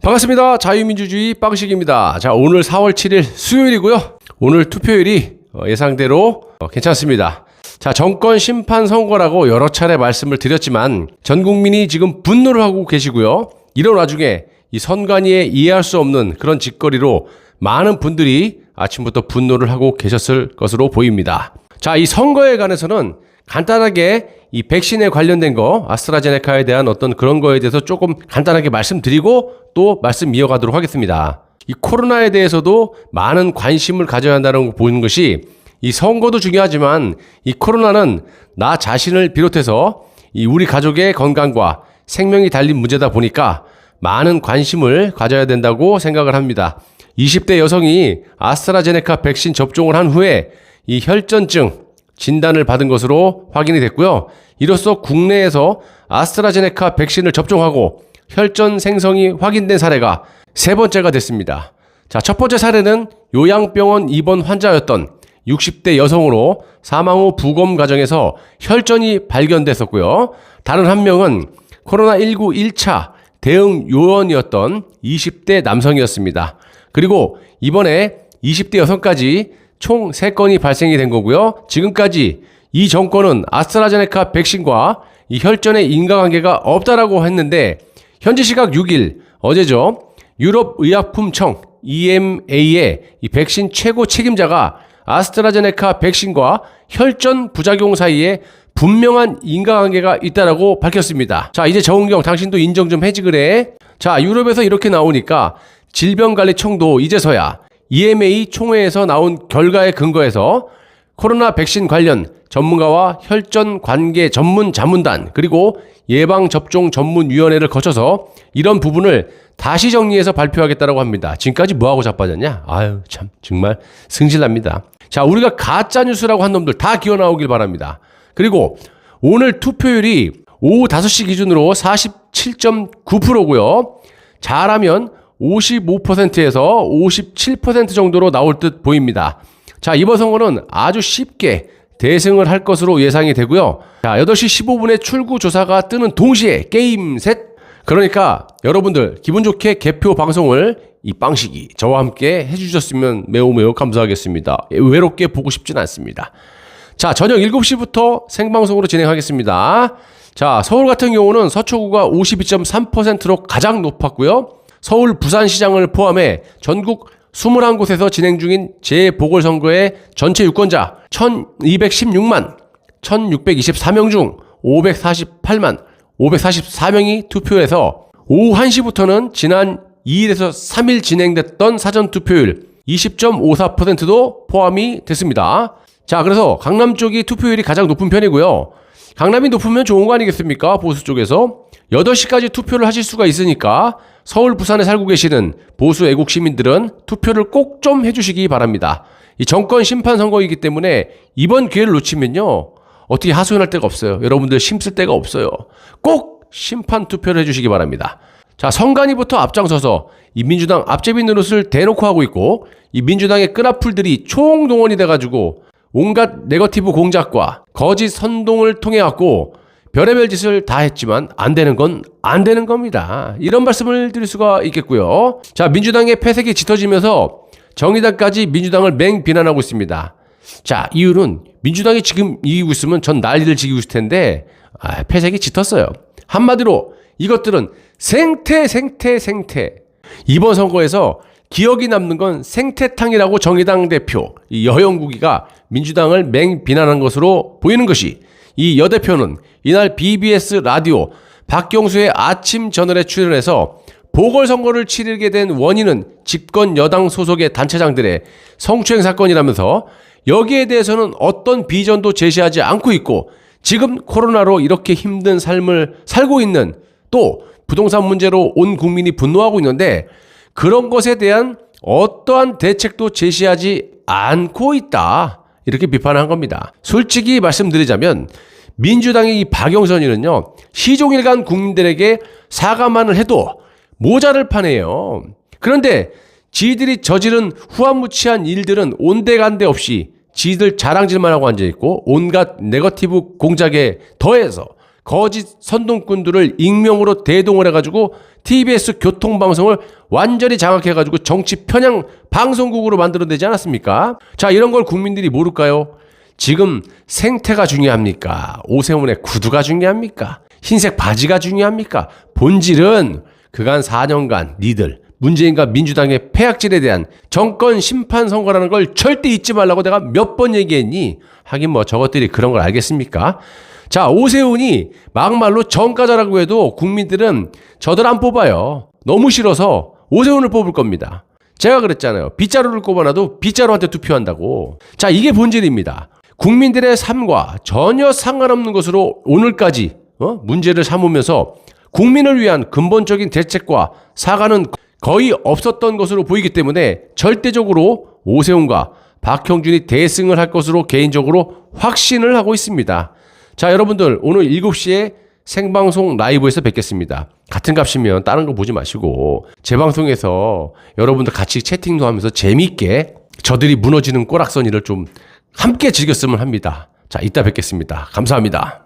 반갑습니다. 자유민주주의 빵식입니다. 자, 오늘 4월 7일 수요일이고요. 오늘 투표율이 예상대로 괜찮습니다. 자, 정권 심판 선거라고 여러 차례 말씀을 드렸지만 전 국민이 지금 분노를 하고 계시고요. 이런 와중에 이 선관위에 이해할 수 없는 그런 짓거리로 많은 분들이 아침부터 분노를 하고 계셨을 것으로 보입니다. 자, 이 선거에 관해서는 간단하게 이 백신에 관련된 거, 아스트라제네카에 대한 어떤 그런 거에 대해서 조금 간단하게 말씀드리고 또 말씀 이어가도록 하겠습니다. 이 코로나에 대해서도 많은 관심을 가져야 한다는 거 보는 것이 이 선거도 중요하지만 이 코로나는 나 자신을 비롯해서 이 우리 가족의 건강과 생명이 달린 문제다 보니까 많은 관심을 가져야 된다고 생각을 합니다. 20대 여성이 아스트라제네카 백신 접종을 한 후에 이 혈전증 진단을 받은 것으로 확인이 됐고요. 이로써 국내에서 아스트라제네카 백신을 접종하고 혈전 생성이 확인된 사례가 세 번째가 됐습니다. 자, 첫 번째 사례는 요양병원 입원 환자였던 60대 여성으로 사망 후 부검 과정에서 혈전이 발견됐었고요. 다른 한 명은 코로나19 1차 대응 요원이었던 20대 남성이었습니다. 그리고 이번에 20대 여성까지 총 3건이 발생이 된 거고요. 지금까지 이 정권은 아스트라제네카 백신과 이 혈전의 인과관계가 없다라고 했는데 현지 시각 6일 어제죠. 유럽의약품청 EMA의 이 백신 최고 책임자가 아스트라제네카 백신과 혈전 부작용 사이에 분명한 인과관계가 있다라고 밝혔습니다. 자, 이제 정은경 당신도 인정 좀 해지 그래. 자, 유럽에서 이렇게 나오니까 질병관리청도 이제서야 EMA 총회에서 나온 결과에 근거해서 코로나 백신 관련 전문가와 혈전 관계 전문 자문단 그리고 예방접종 전문위원회를 거쳐서 이런 부분을 다시 정리해서 발표하겠다고 합니다. 지금까지 뭐하고 자빠졌냐? 아유 참 정말 승질납니다. 자, 우리가 가짜뉴스라고 한 놈들 다 기어 나오길 바랍니다. 그리고 오늘 투표율이 오후 5시 기준으로 47.9%고요. 잘하면 55%에서 57% 정도로 나올 듯 보입니다. 자, 이번 선거는 아주 쉽게 대승을 할 것으로 예상이 되고요. 자, 8시 15분에 출구 조사가 뜨는 동시에 게임 셋. 그러니까 여러분들 기분 좋게 개표 방송을 이 빵식이 저와 함께 해주셨으면 매우 감사하겠습니다. 외롭게 보고 싶진 않습니다. 자, 저녁 7시부터 생방송으로 진행하겠습니다. 자, 서울 같은 경우는 서초구가 52.3%로 가장 높았고요. 서울 부산시장을 포함해 전국 21곳에서 진행 중인 재보궐선거의 전체 유권자 1216만 1624명 중 548만 544명이 투표해서 오후 1시부터는 지난 2일에서 3일 진행됐던 사전투표율 20.54%도 포함이 됐습니다. 자, 그래서 강남 쪽이 투표율이 가장 높은 편이고요. 강남이 높으면 좋은 거 아니겠습니까? 보수 쪽에서 8시까지 투표를 하실 수가 있으니까 서울, 부산에 살고 계시는 보수 애국 시민들은 투표를 꼭 좀 해주시기 바랍니다. 이 정권 심판 선거이기 때문에 이번 기회를 놓치면요 어떻게 하소연할 데가 없어요. 여러분들 힘쓸 데가 없어요. 꼭 심판 투표를 해주시기 바랍니다. 자, 선관위부터 앞장서서 이 민주당 앞제비 노릇을 대놓고 하고 있고 이 민주당의 끈앞풀들이 총동원이 돼가지고 온갖 네거티브 공작과 거짓 선동을 통해 갖고 별의별 짓을 다 했지만 안 되는 건 안 되는 겁니다. 이런 말씀을 드릴 수가 있겠고요. 자, 민주당의 패색이 짙어지면서 정의당까지 민주당을 맹비난하고 있습니다. 자, 이유는 민주당이 지금 이기고 있으면 전 난리를 지기고 있을 텐데 패색이 짙었어요. 한마디로 이것들은 생태. 이번 선거에서 기억이 남는 건 생태탕이라고 정의당 대표 이 여영국이가 민주당을 맹비난한 것으로 보이는 것이 이 여 대표는 이날 BBS 라디오 박경수의 아침 저널에 출연해서 보궐선거를 치르게 된 원인은 집권 여당 소속의 단체장들의 성추행 사건이라면서 여기에 대해서는 어떤 비전도 제시하지 않고 있고 지금 코로나로 이렇게 힘든 삶을 살고 있는 또 부동산 문제로 온 국민이 분노하고 있는데 그런 것에 대한 어떠한 대책도 제시하지 않고 있다. 이렇게 비판한 겁니다. 솔직히 말씀드리자면 민주당의 이 박영선이는요 시종일관 국민들에게 사과만을 해도 모자를 파네요. 그런데 지들이 저지른 후한무치한 일들은 온데간데 없이 지들 자랑질만 하고 앉아있고 온갖 네거티브 공작에 더해서 거짓 선동꾼들을 익명으로 대동을 해가지고 TBS 교통방송을 완전히 장악해가지고 정치 편향 방송국으로 만들어내지 않았습니까? 자, 이런 걸 국민들이 모를까요? 지금 생태가 중요합니까? 오세훈의 구두가 중요합니까? 흰색 바지가 중요합니까? 본질은 그간 4년간 니들 문재인과 민주당의 패악질에 대한 정권 심판 선거라는 걸 절대 잊지 말라고 내가 몇 번 얘기했니? 하긴 뭐 저것들이 그런 걸 알겠습니까? 자, 오세훈이 막말로 정가자라고 해도 국민들은 저들 안 뽑아요. 너무 싫어서 오세훈을 뽑을 겁니다. 제가 그랬잖아요. 빗자루를 꼽아놔도 빗자루한테 투표한다고. 자, 이게 본질입니다. 국민들의 삶과 전혀 상관없는 것으로 오늘까지 문제를 삼으면서 국민을 위한 근본적인 대책과 사과는 거의 없었던 것으로 보이기 때문에 절대적으로 오세훈과 박형준이 대승을 할 것으로 개인적으로 확신을 하고 있습니다. 자, 여러분들 오늘 7시에 생방송 라이브에서 뵙겠습니다. 같은 값이면 다른 거 보지 마시고 제 방송에서 여러분들 같이 채팅도 하면서 재미있게 저들이 무너지는 꼬락서니를 좀 함께 즐겼으면 합니다. 자, 이따 뵙겠습니다. 감사합니다.